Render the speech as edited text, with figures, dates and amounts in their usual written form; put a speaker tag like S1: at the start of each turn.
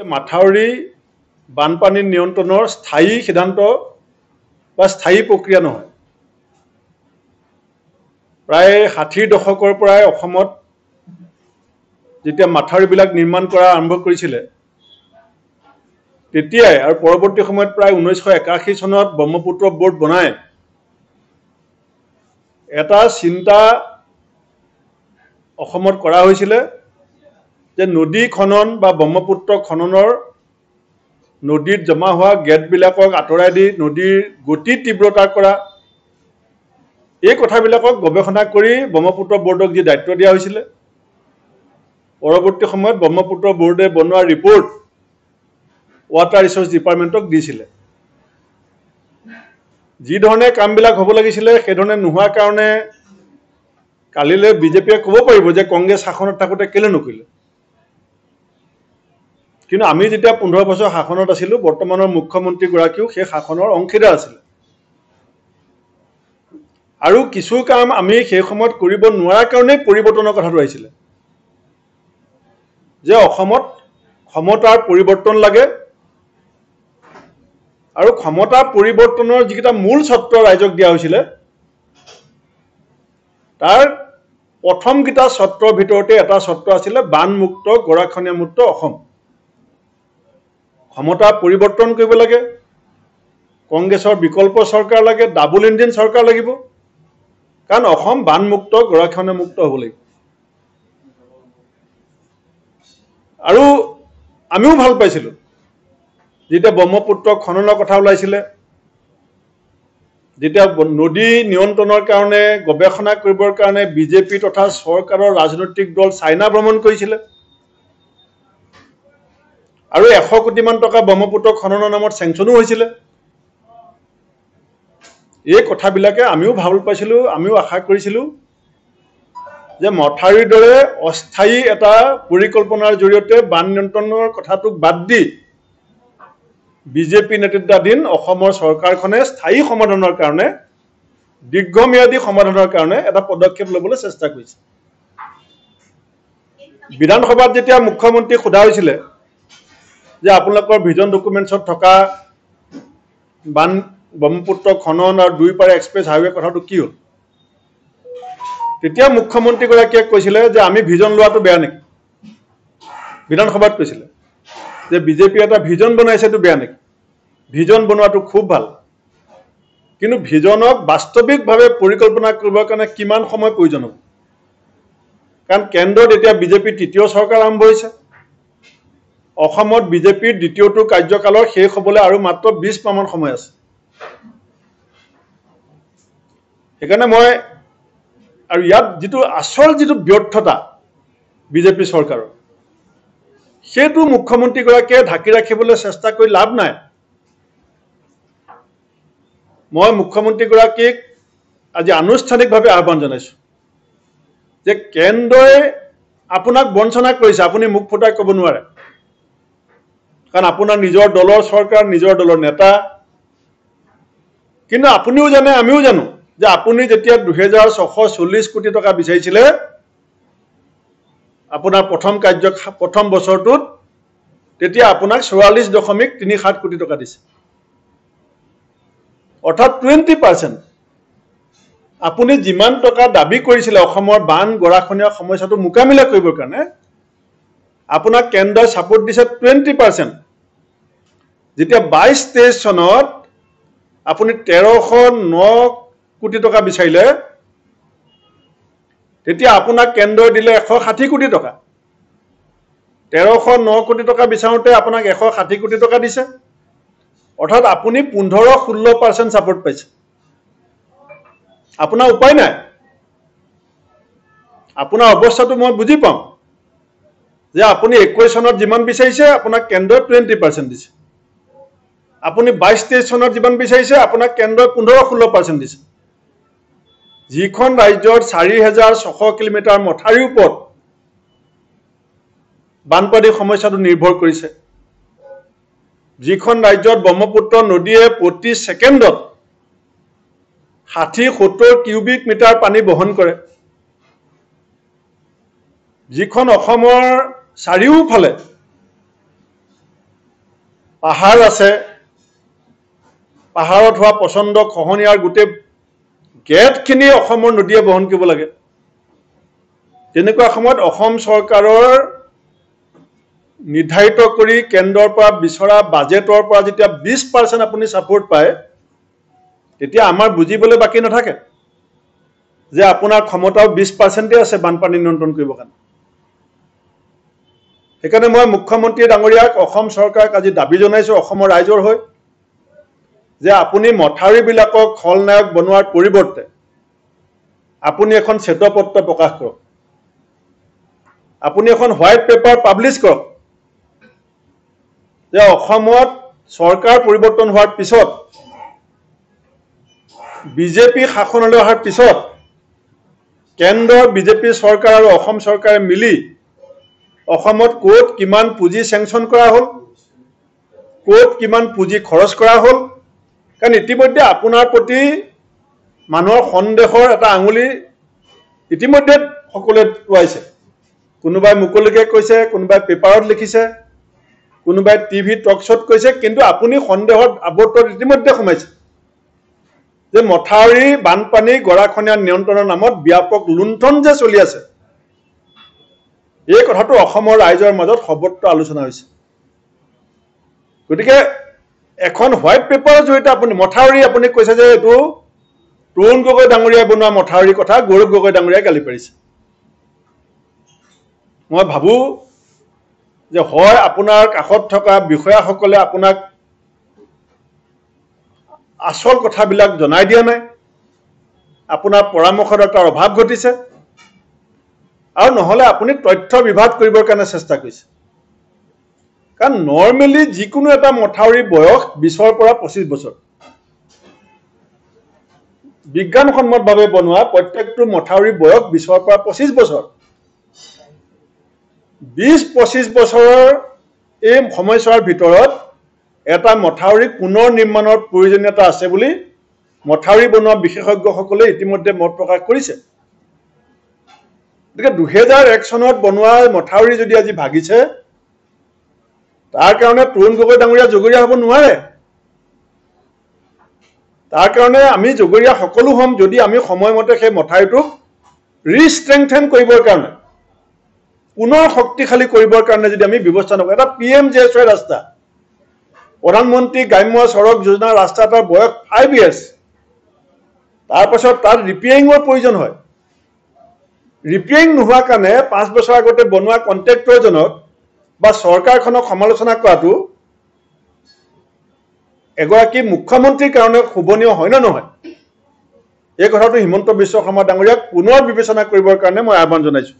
S1: মাথাউৰি বানপানী নিয়ন্ত্ৰণৰ স্থায়ী সিদ্ধান্ত বা স্থায়ী প্ৰক্ৰিয়া নহয়। প্ৰায় 60ৰ দশকৰ পৰাই অসমত যেতিয়া মাথাউৰিবিলাক নিৰ্মাণ কৰা আৰম্ভ কৰিছিলে তেতিয়াই আৰু পৰৱৰ্তী সময়ত প্ৰায় 1981 চনত ব্ৰহ্মপুত্ৰ বোৰ্ড বনাই এটা চিন্তা অসমত কৰা হৈছিলে যে নদী খনন বা ব্ৰহ্মপুত্ৰ খননৰ নদীত জমা হোৱা গেটবিলাকক আঁতৰাই দি নদীৰ গতি তীব্ৰতা কৰা এই কথাবিলাকক গৱেষণা কৰি ব্ৰহ্মপুত্ৰ বোৰ্ডক যি দায়িত্ব দিয়া হৈছিলে পৰৱৰ্তী সময়ত ব্ৰহ্মপুত্ৰ বোৰ্ডে বনোৱা ৰিপৰ্ট ৱাটাৰ ৰিচোৰ্চ ডিপাৰ্টমেণ্টক দিছিলে। যি ধৰণে কামবিলাক হ'ব লাগিছিলে সেইধৰণে নোহোৱাৰ কাৰণে কালিলৈ বিজেপিয়ে ক'ব পাৰিব যে কংগ্ৰেছ শাসনত থাকোঁতে কেলে নকৰিলে। কিন্তু আমি যেতিয়া 15 বছৰ শাসনত আছিলোঁ বৰ্তমানৰ মুখ্যমন্ত্ৰীগৰাকীও সেই শাসনৰ অংশীদাৰ আছিলে আৰু কিছু কাম আমি সেই সময়ত কৰিব নোৱাৰাৰ কাৰণেই পৰিৱৰ্তনৰ কথাটো আহিছিলে যে অসমত ক্ষমতাৰ পৰিৱৰ্তন লাগে আৰু ক্ষমতা পৰিৱৰ্তনৰ যিকেইটা মূল চৰ্ত ৰাইজক দিয়া হৈছিলে তাৰ প্ৰথমকেইটা চৰ্তৰ ভিতৰতে এটা চৰ্ত আছিলে বানমুক্ত গৰাখহনীয়া মুক্ত অসম। ক্ষমতা পৰিৱৰ্তন কৰিব লাগে, কংগ্ৰেছৰ বিকল্প চৰকাৰ লাগে, ডাবল ইঞ্জিন চৰকাৰ লাগিব, কাৰণ অসম বানমুক্ত গৰাখহনীয়া মুক্ত হ'ব লাগিব। আৰু আমিও ভাল পাইছিলোঁ যেতিয়া ব্ৰহ্মপুত্ৰ খননৰ কথা ওলাইছিলে, যেতিয়া নদী নিয়ন্ত্ৰণৰ কাৰণে গৱেষণা কৰিবৰ কাৰণে বিজেপি তথা চৰকাৰৰ ৰাজনৈতিক দল চাইনা ভ্ৰমণ কৰিছিলে আৰু 100 কোটিমান টকা ব্ৰহ্মপুত্ৰ খননৰ নামত চেংচনো হৈছিলে। এই কথাবিলাকে আমিও ভাল পাইছিলোঁ, আমিও আশা কৰিছিলোঁ যে মথাউৰিৰ দৰে অস্থায়ী এটা পৰিকল্পনাৰ জৰিয়তে বান নিয়ন্ত্ৰণৰ কথাটোক বাদ দি বিজেপি নেতৃত্বাধীন অসমৰ চৰকাৰখনে স্থায়ী সমাধানৰ কাৰণে দীৰ্ঘম্যাদী সমাধানৰ কাৰণে এটা পদক্ষেপ ল'বলৈ চেষ্টা কৰিছে। বিধানসভাত যেতিয়া মুখ্যমন্ত্ৰীক সোধা হৈছিলে যে আপোনালোকৰ ভিজন ডকুমেণ্টছত থকা ব্ৰহ্মপুত্ৰ খনন আৰু 2 পাৰে এক্সপ্ৰেছ হাইৱে কথাটো কি হ'ল, তেতিয়া মুখ্যমন্ত্ৰীগৰাকীয়ে কৈছিলে যে আমি ভিজন লোৱাটো বেয়া নেকি। বিধানসভাত কৈছিলে যে বিজেপি এটা ভিজন বনাইছেটো বেয়া নেকি। ভিজন বনোৱাটো খুব ভাল, কিন্তু ভিজনক বাস্তৱিকভাৱে পৰিকল্পনা কৰিবৰ কাৰণে কিমান সময় প্ৰয়োজন হ'ব, কাৰণ কেন্দ্ৰত এতিয়া বিজেপিৰ তৃতীয় চৰকাৰ আৰম্ভ হৈছে, অসমত বিজেপিৰ দ্বিতীয়টো কাৰ্যকালৰ শেষ হ'বলৈ আৰু মাত্ৰ 20 মাহমান সময় আছে। সেইকাৰণে মই আৰু ইয়াত যিটো আচল যিটো ব্যৰ্থতা বিজেপি চৰকাৰৰ সেইটো মুখ্যমন্ত্ৰীগৰাকীয়ে ঢাকি ৰাখিবলৈ চেষ্টা কৰি লাভ নাই। মই মুখ্যমন্ত্ৰীগৰাকীক আজি আনুষ্ঠানিকভাৱে আহ্বান জনাইছোঁ যে কেন্দ্ৰই আপোনাক বঞ্চনা কৰিছে, আপুনি মুখ ফুটাই ক'ব নোৱাৰে, কাৰণ আপোনাৰ নিজৰ দলৰ চৰকাৰ, নিজৰ দলৰ নেতা। কিন্তু আপুনিও জানে আমিও জানো যে আপুনি যেতিয়া 2640 কোটি টকা বিচাৰিছিলে আপোনাৰ প্ৰথম বছৰটোত, তেতিয়া আপোনাক 44.37 কোটি টকা দিছে, অৰ্থাৎ 20%। আপুনি যিমান টকা দাবী কৰিছিলে অসমৰ বান গৰাখহনীয়া সমস্যাটো মোকাবিলা কৰিবৰ কাৰণে আপোনাক কেন্দ্ৰই ছাপোৰ্ট দিছে 20%। যেতিয়া 22-23 চনত আপুনি 1309 কোটি টকা বিচাৰিলে তেতিয়া আপোনাক কেন্দ্ৰই দিলে 160 কোটি টকা। 1309 কোটি টকা বিচাৰোঁতে আপোনাক 160 কোটি টকা দিছে, অৰ্থাৎ আপুনি 15-16% ছাপোৰ্ট পাইছে। আপোনাৰ উপায় নাই, আপোনাৰ অৱস্থাটো মই বুজি পাওঁ যে আপুনি 21 চনত যিমান বিচাৰিছে আপোনাক কেন্দ্ৰই 20% দিছে, আপুনি 22-23 চনত যিমান বিচাৰিছে আপোনাক কেন্দ্ৰই 15-16% দিছে। যিখন ৰাজ্যৰ 4600 কিলোমিটাৰ মথাউৰিৰ ওপৰত বানপানীৰ সমস্যাটো নিৰ্ভৰ কৰিছে, যিখন ৰাজ্যত ব্ৰহ্মপুত্ৰ নদীয়ে প্ৰতি ছেকেণ্ডত 60-70 কিউবিক মিটাৰ পানী বহন কৰে, যিখন অসমৰ চাৰিওফালে পাহাৰ আছে, পাহাৰত হোৱা প্ৰচণ্ড খহনীয়াৰ গোটেই গেটখিনি অসমৰ নদীয়ে বহন কৰিব লাগে। তেনেকুৱা সময়ত অসম চৰকাৰৰ নিৰ্ধাৰিত কৰি কেন্দ্ৰৰ পৰা বিচৰা বাজেটৰ পৰা যেতিয়া 20% আপুনি ছাপোৰ্ট পায়, তেতিয়া আমাৰ বুজিবলৈ বাকী নাথাকে যে আপোনাৰ ক্ষমতাও 20% আছে বানপানী নিয়ন্ত্ৰণ কৰিবৰ কাৰণে। সেইকাৰণে মই মুখ্যমন্ত্ৰী ডাঙৰীয়াক অসম চৰকাৰক আজি দাবী জনাইছোঁ অসমৰ ৰাইজৰ হৈ যে আপুনি মথাউৰিবিলাকক খলনায়ক বনোৱাৰ পৰিৱৰ্তে আপুনি এখন শ্বেতপত্ৰ প্ৰকাশ কৰক, আপুনি এখন হোৱাইট পেপাৰ পাব্লিছ কৰক যে অসমত চৰকাৰ পৰিৱৰ্তন হোৱাৰ পিছত, বিজেপি শাসনলৈ অহাৰ পিছত কেন্দ্ৰৰ বিজেপি চৰকাৰ আৰু অসম চৰকাৰে মিলি অসমত ক'ত কিমান পুঁজি চেংচন কৰা হ'ল, ক'ত কিমান পুঁজি খৰচ কৰা হ'ল। কাৰণ ইতিমধ্যে আপোনাৰ প্ৰতি মানুহৰ সন্দেহৰ এটা আঙুলি ইতিমধ্যে সকলোৱে টোৱাইছে। কোনোবাই মুকলিকে কৈছে, কোনোবাই পেপাৰত লিখিছে, কোনোবাই টিভি টক শ্ব'ত কৈছে, কিন্তু আপুনি সন্দেহত আৱৰ্তত ইতিমধ্যে সোমাইছে যে মথাউৰি বানপানী গৰাখহনীয়া নিয়ন্ত্ৰণৰ নামত ব্যাপক লুণ্ঠন যে চলি আছে, এই কথাটো অসমৰ ৰাইজৰ মাজত সৰ্বত্ৰ আলোচনা হৈছে। গতিকে এখন হোৱাইট পেপাৰৰ জৰিয়তে আপুনি মথাউৰি আপুনি কৈছে যে এইটো তৰুণ গগৈ ডাঙৰীয়াই বনোৱা মথাউৰিৰ কথা গৌৰৱ গগৈ ডাঙৰীয়াই গালি পাৰিছে। মই ভাবোঁ যে হয় আপোনাৰ কাষত থকা বিষয়াসকলে আপোনাক আচল কথাবিলাক জনাই দিয়া নাই, আপোনাৰ পৰামৰ্শদাতাৰ অভাৱ ঘটিছে, আৰু নহ'লে আপুনি তথ্য বিভাগ কৰিবৰ কাৰণে চেষ্টা কৰিছে। কাৰণ নৰ্মেলি যিকোনো এটা মথাউৰি বয়স 20ৰ পৰা 25 বছৰ। বিজ্ঞানসন্মতভাৱে বনোৱা প্ৰত্যেকটো মথাউৰি বয়স 20ৰ পৰা 25 বছৰ। 20-25 বছৰৰ এই সময়ছোৱাৰ ভিতৰত এটা মথাউৰি পুনৰ নিৰ্মাণৰ প্ৰয়োজনীয়তা আছে বুলি মথাউৰি বনোৱা বিশেষজ্ঞসকলে ইতিমধ্যে মত প্ৰকাশ কৰিছে। গতিকে 2001 চনত বনোৱা মথাউৰি যদি আজি ভাগিছে, তাৰ কাৰণে তৰুণ গগৈ ডাঙৰীয়া জগৰীয়া হ'ব নোৱাৰে। তাৰ কাৰণে আমি জগৰীয়া সকলো হ'ম যদি আমি সময়মতে সেই মথাউৰিটোক ৰিষ্ট্ৰেংথেন কৰিবৰ কাৰণে, পুনৰ শক্তিশালী কৰিবৰ কাৰণে যদি আমি ব্যৱস্থা নকৰোঁ। এটা PMJSY ৰাস্তা, প্ৰধানমন্ত্ৰী গ্ৰাম্য সড়ক যোজনাৰ ৰাস্তা এটাৰ বয়স 5 years, তাৰপাছত তাত ৰিপেয়াৰিঙৰ প্ৰয়োজন হয়। ৰিপেয়াৰিং নোহোৱাৰ কাৰণে 5 বছৰ আগতে বনোৱা কণ্ট্ৰেক্টৰজনক বা চৰকাৰখনক সমালোচনা কৰাটো এগৰাকী মুখ্যমন্ত্ৰীৰ কাৰণে শোভনীয় হয় নে নহয়, এই কথাটো হিমন্ত বিশ্ব শৰ্মা ডাঙৰীয়াক পুনৰ বিবেচনা কৰিবৰ কাৰণে মই আহ্বান জনাইছোঁ।